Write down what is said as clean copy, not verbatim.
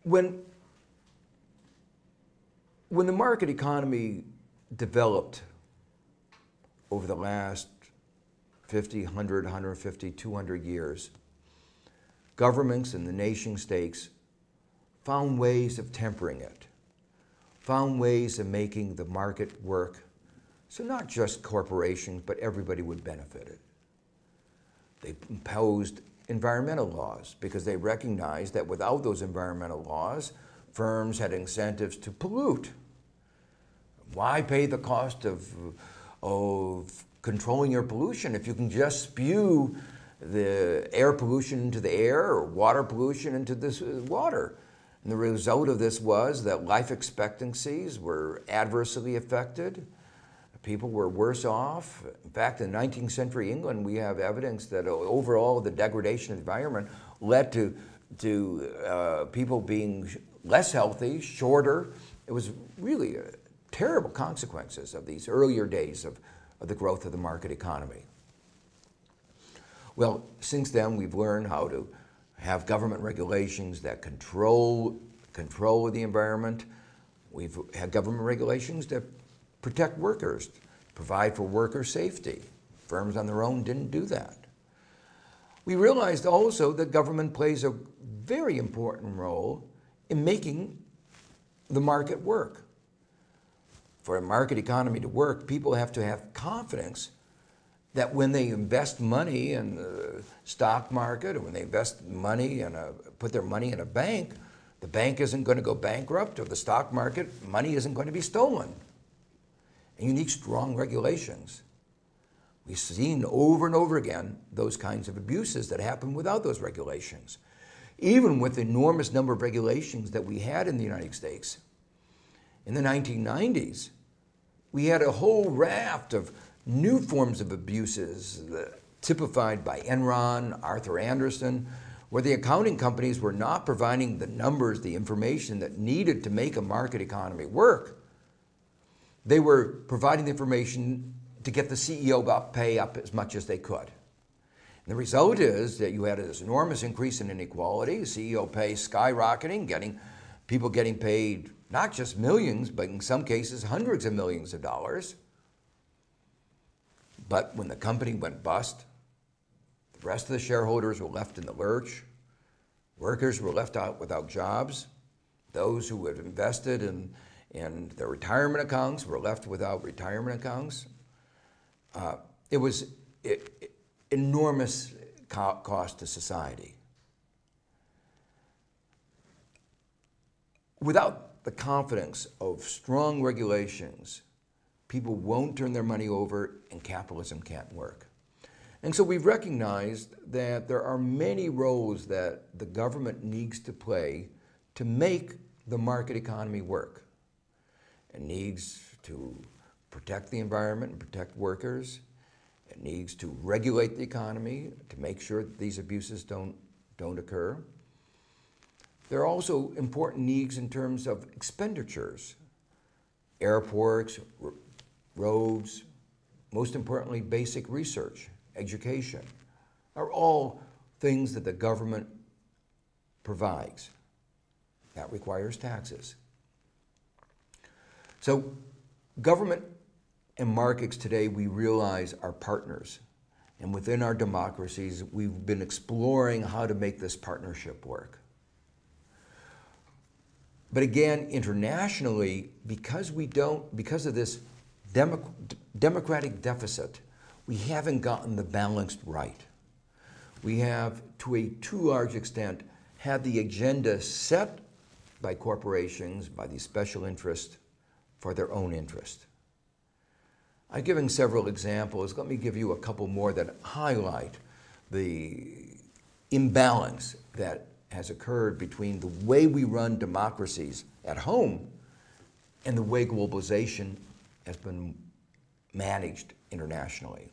When the market economy developed over the last 50, 100, 150, 200 years, governments and the nation states found ways of tempering it, found ways of making the market work so not just corporations, but everybody would benefit it. They imposed environmental laws because they recognized that without those environmental laws, firms had incentives to pollute. Why pay the cost of controlling your pollution if you can just spew the air pollution into the air or water pollution into this water? And the result of this was that life expectancies were adversely affected. People were worse off. In fact, in 19th century England, we have evidence that overall the degradation of the environment led to people being less healthy, shorter. It was really terrible consequences of these earlier days of the growth of the market economy. Well, since then, we've learned how to have government regulations that control the environment. We've had government regulations that protect workers, provide for worker safety. Firms on their own didn't do that. We realized also that government plays a very important role in making the market work. For a market economy to work, people have to have confidence that when they invest money in the stock market or when they invest money in put their money in a bank, the bank isn't going to go bankrupt, or the stock market money isn't going to be stolen. And you need strong regulations. We've seen over and over again those kinds of abuses that happen without those regulations. Even with the enormous number of regulations that we had in the United States. In the 1990s, we had a whole raft of new forms of abuses typified by Enron, Arthur Andersen, where the accounting companies were not providing the numbers, the information that needed to make a market economy work. They were providing the information to get the CEO pay up as much as they could. And the result is that you had this enormous increase in inequality, CEO pay skyrocketing, people getting paid not just millions, but in some cases hundreds of millions of dollars. But when the company went bust, the rest of the shareholders were left in the lurch. Workers were left out without jobs. Those who had invested in their retirement accounts were left without retirement accounts. It was enormous cost to society. Without the confidence of strong regulations, people won't turn their money over and capitalism can't work. And so we've recognized that there are many roles that the government needs to play to make the market economy work. It needs to protect the environment and protect workers. It needs to regulate the economy to make sure that these abuses don't occur. There are also important needs in terms of expenditures. Airports, roads, most importantly, basic research, education, are all things that the government provides. That requires taxes. So government and markets today, we realize, are partners. And within our democracies, we've been exploring how to make this partnership work. But again, internationally, because of this democratic deficit, we haven't gotten the balance right. We have, to a too large extent, had the agenda set by corporations, by these special interests, for their own interest. I've given several examples. Let me give you a couple more that highlight the imbalance that has occurred between the way we run democracies at home and the way globalization has been managed internationally.